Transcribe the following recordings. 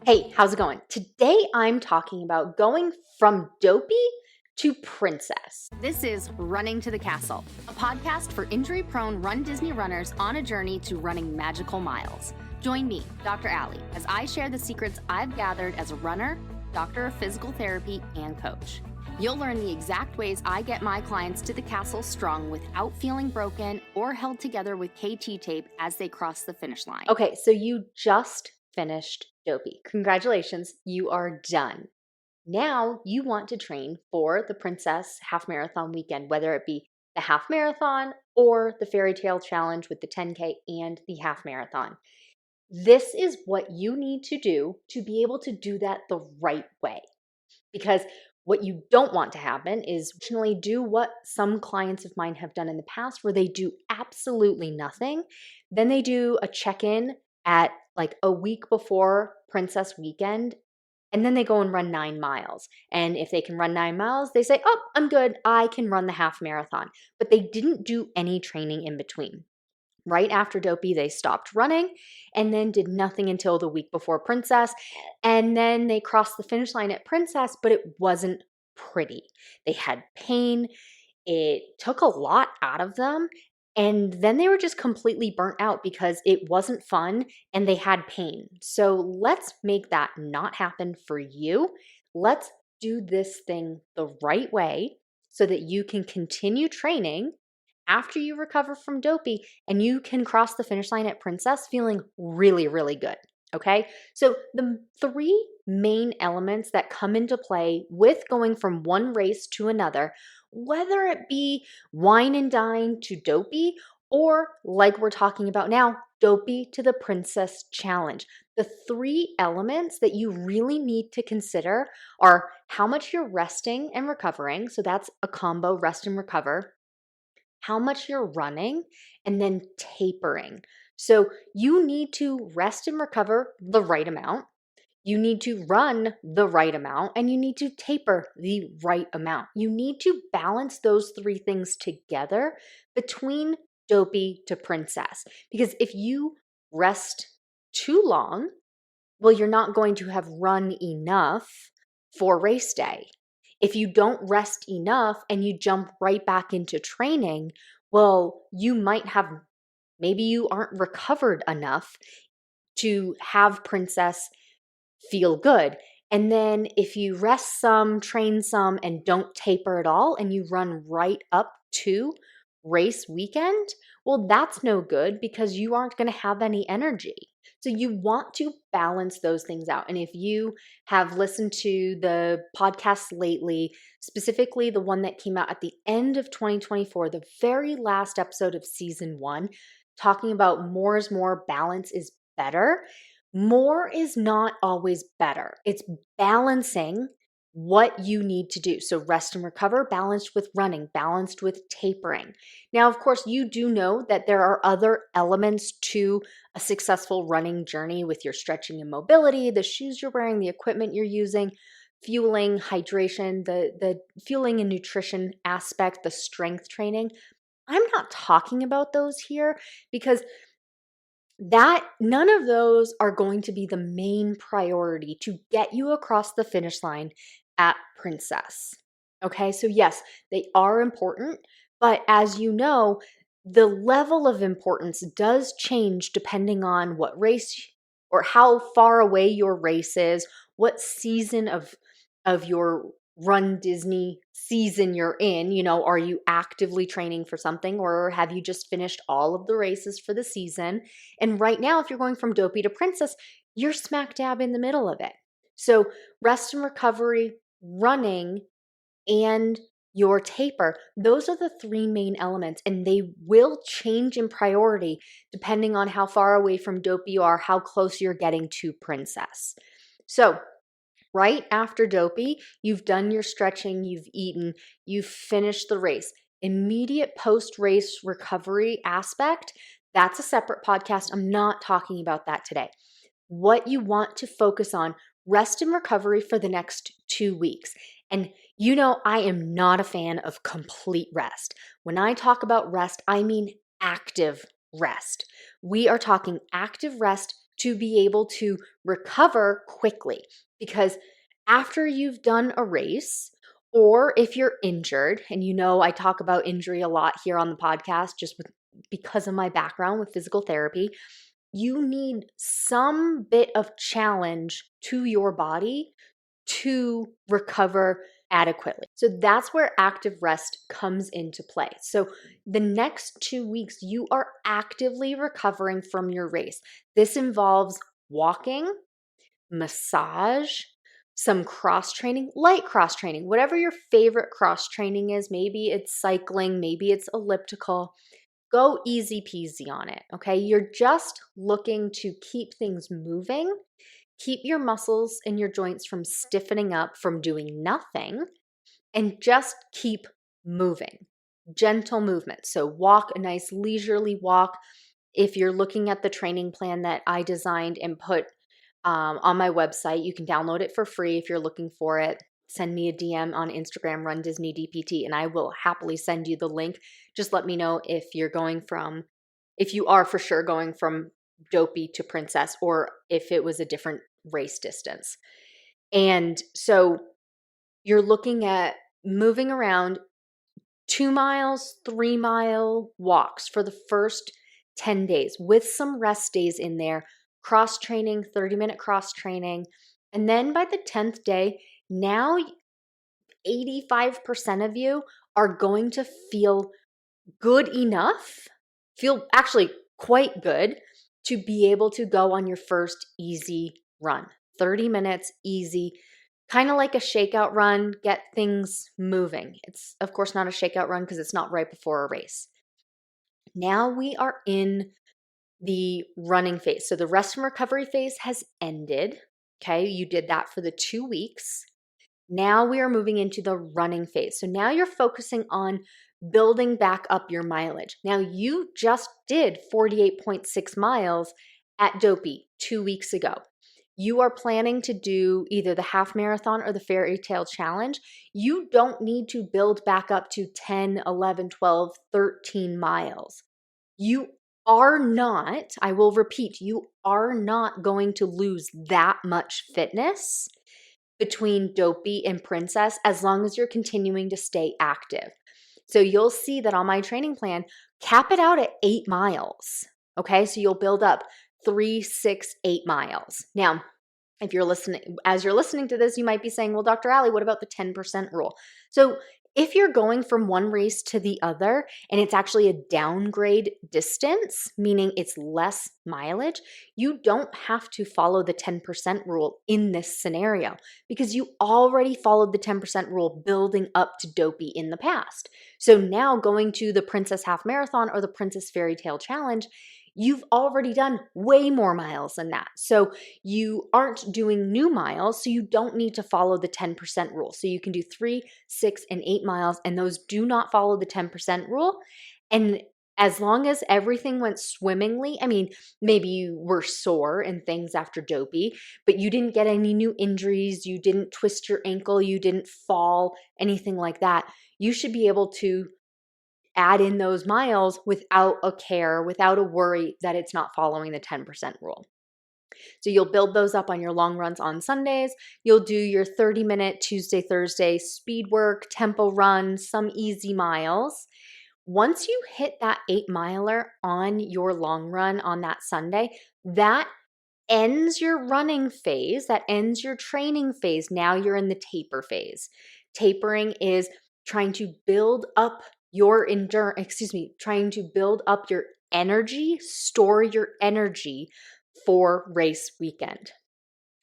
Hey, how's it going? Today I'm talking about going from dopey to princess. This is Running to the Castle, a podcast for injury-prone Run Disney runners on a journey to running magical miles. Join me, Dr. Allie, as I share the secrets I've gathered as a runner, doctor of physical therapy, and coach. You'll learn the exact ways I get my clients to the castle strong without feeling broken or held together with KT tape as they cross the finish line. Okay, so you just finished dopey. Congratulations, you are done. Now you want to train for the Princess Half Marathon weekend, whether it be the half marathon or the fairy tale challenge with the 10K and the half marathon. This is what you need to do to be able to do that the right way. Because what you don't want to happen is originally do what some clients of mine have done in the past where they do absolutely nothing. Then they do a check-in at like a week before Princess Weekend, and then they go and run 9 miles. And if they can run 9 miles, they say, oh, I'm good. I can run the half marathon. But they didn't do any training in between. Right after Dopey, they stopped running and then did nothing until the week before Princess. And then they crossed the finish line at Princess, but it wasn't pretty. They had pain. It took a lot out of them. And then they were just completely burnt out because it wasn't fun and they had pain. So let's make that not happen for you. Let's do this thing the right way so that you can continue training after you recover from dopey and you can cross the finish line at Princess feeling really, really good. Okay, so the 3 main elements that come into play with going from one race to another, whether it be wine and dine to dopey, or like we're talking about now, dopey to the Princess Challenge. The 3 elements that you really need to consider are how much you're resting and recovering. So that's a combo, rest and recover, how much you're running, and then tapering. So you need to rest and recover the right amount. You need to run the right amount, and you need to taper the right amount. You need to balance those 3 things together between dopey to princess. Because if you rest too long, well, you're not going to have run enough for race day. If you don't rest enough and you jump right back into training, well, you might have, maybe you aren't recovered enough to have princess feel good. And then if you rest some, train some, and don't taper at all, and you run right up to race weekend, well, that's no good because you aren't going to have any energy. So you want to balance those things out. And if you have listened to the podcasts lately, specifically the one that came out at the end of 2024, the very last episode of season 1, talking about more is more, balance is better. More is not always better. It's balancing what you need to do. So rest and recover, balanced with running, balanced with tapering. Now, of course, you do know that there are other elements to a successful running journey with your stretching and mobility, the shoes you're wearing, the equipment you're using, fueling, hydration, the fueling and nutrition aspect, the strength training. I'm not talking about those here because that none of those are going to be the main priority to get you across the finish line at Princess. Okay, so yes, they are important, but as you know, the level of importance does change depending on what race or how far away your race is, what season of your Run Disney season you're in. You know, are you actively training for something, or have you just finished all of the races for the season? And right now, if you're going from dopey to princess, you're smack dab in the middle of it. So rest and recovery, running, and your taper, those are the 3 main elements, and they will change in priority depending on how far away from dopey you are, how close you're getting to princess. So right after dopey, you've done your stretching, you've eaten, you've finished the race. Immediate post-race recovery aspect, that's a separate podcast. I'm not talking about that today. What you want to focus on, rest and recovery for the next 2 weeks. And you know, I am not a fan of complete rest. When I talk about rest, I mean active rest. We are talking active rest to be able to recover quickly. Because after you've done a race, or if you're injured, and I talk about injury a lot here on the podcast because of my background with physical therapy, you need some bit of challenge to your body to recover adequately. So that's where active rest comes into play. So the next 2 weeks, you are actively recovering from your race. This involves walking, massage, some cross training, light cross training, whatever your favorite cross training is. Maybe it's cycling, maybe it's elliptical. Go easy peasy on it, okay? You're just looking to keep things moving, keep your muscles and your joints from stiffening up from doing nothing, and just keep moving. Gentle movement. So walk a nice leisurely walk. If you're looking at the training plan that I designed and put on my website, you can download it for free if you're looking for it. Send me a DM on Instagram, runDisneyDPT, and I will happily send you the link. Just let me know if you are for sure going from Dopey to Princess, or if it was a different race distance. And so you're looking at moving around 2 miles, 3-mile walks for the first 10 days with some rest days in there, cross training, 30-minute cross training. And then by the 10th day, now 85% of you are going to feel good enough, feel actually quite good, to be able to go on your first easy run. 30 minutes, easy, kind of like a shakeout run, get things moving. It's, of course, not a shakeout run because it's not right before a race. Now we are in the running phase. So the rest and recovery phase has ended. Okay, you did that for the 2 weeks. Now we are moving into the running phase. So now you're focusing on building back up your mileage. Now you just did 48.6 miles at Dopey 2 weeks ago. You are planning to do either the half marathon or the fairy tale challenge. You don't need to build back up to 10, 11, 12, 13 miles. You are not, I will repeat, you are not going to lose that much fitness between Dopey and Princess as long as you're continuing to stay active. So you'll see that on my training plan, cap it out at 8 miles. Okay, so you'll build up 3, 6, 8 miles. Now, if you're listening, as you're listening to this, you might be saying, well, Dr. Allie, what about the 10% rule? So if you're going from one race to the other and it's actually a downgrade distance, meaning it's less mileage, you don't have to follow the 10% rule in this scenario because you already followed the 10% rule building up to Dopey in the past. So now going to the Princess Half Marathon or the Princess Fairy Tale Challenge, you've already done way more miles than that. So you aren't doing new miles, so you don't need to follow the 10% rule. So you can do 3, 6, and 8 miles, and those do not follow the 10% rule. And as long as everything went swimmingly, I mean, maybe you were sore and things after Dopey, but you didn't get any new injuries, you didn't twist your ankle, you didn't fall, anything like that, you should be able to add in those miles without a care, without a worry that it's not following the 10% rule. So you'll build those up on your long runs on Sundays. You'll do your 30-minute Tuesday, Thursday speed work, tempo run, some easy miles. Once you hit that 8-miler on your long run on that Sunday, that ends your running phase, that ends your training phase. Now you're in the taper phase. Tapering is trying to build up your trying to build up your energy, store your energy for race weekend.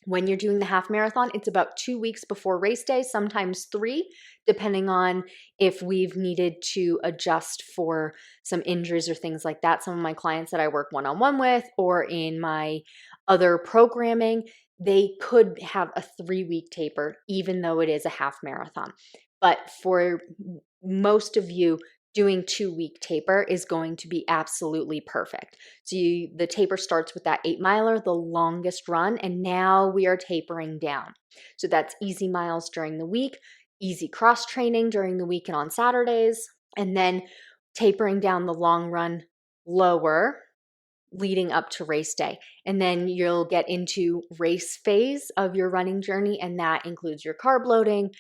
When you're doing the half marathon, it's about 2 weeks before race day, sometimes 3, depending on if we've needed to adjust for some injuries or things like that. Some of my clients that I work one-on-one with or in my other programming, they could have a 3-week taper, even though it is a half marathon. But for most of you, doing 2-week taper is going to be absolutely perfect. So the taper starts with that 8-miler, the longest run, and now we are tapering down. So that's easy miles during the week, easy cross training during the week and on Saturdays, and then tapering down the long run lower leading up to race day. And then you'll get into race phase of your running journey, and that includes your carb loading,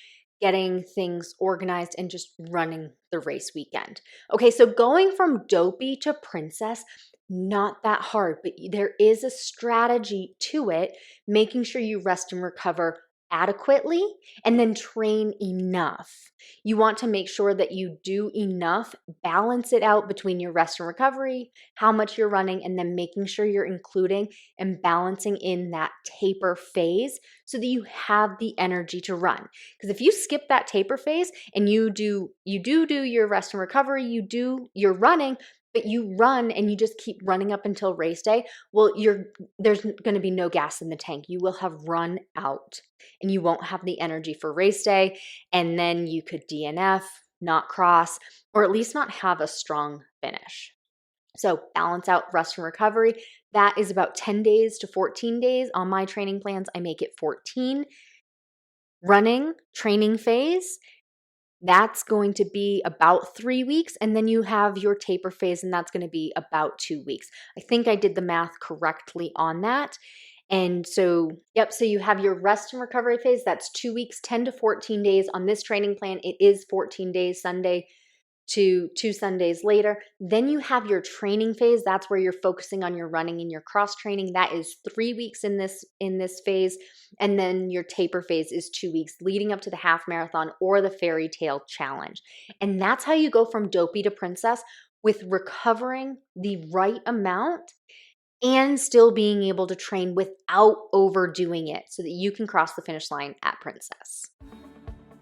getting things organized, and just running the race weekend. Okay, so going from dopey to princess, not that hard, but there is a strategy to it, making sure you rest and recover adequately and then train enough. You want to make sure that you do enough, balance it out between your rest and recovery, how much you're running, and then making sure you're including and balancing in that taper phase so that you have the energy to run. Because if you skip that taper phase and you do your rest and recovery, you do your running, but you run and you just keep running up until race day, well, there's going to be no gas in the tank. You will have run out and you won't have the energy for race day. And then you could DNF, not cross, or at least not have a strong finish. So balance out rest and recovery. That is about 10 days to 14 days. On my training plans, I make it 14. Running, training phase, that's going to be about 3 weeks. And then you have your taper phase, and that's going to be about 2 weeks. I think I did the math correctly on that. And so, so you have your rest and recovery phase. That's 2 weeks, 10 to 14 days. On this training plan, it is 14 days, Sunday to 2 Sundays later. Then you have your training phase. That's where you're focusing on your running and your cross training. That is 3 weeks in this phase. And then your taper phase is 2 weeks leading up to the half marathon or the fairy tale challenge. And that's how you go from dopey to princess, with recovering the right amount and still being able to train without overdoing it so that you can cross the finish line at princess.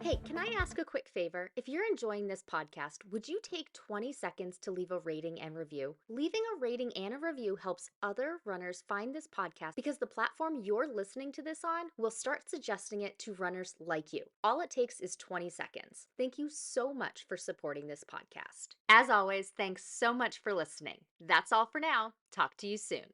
Hey, can I ask a quick favor? If you're enjoying this podcast, would you take 20 seconds to leave a rating and review? Leaving a rating and a review helps other runners find this podcast because the platform you're listening to this on will start suggesting it to runners like you. All it takes is 20 seconds. Thank you so much for supporting this podcast. As always, thanks so much for listening. That's all for now. Talk to you soon.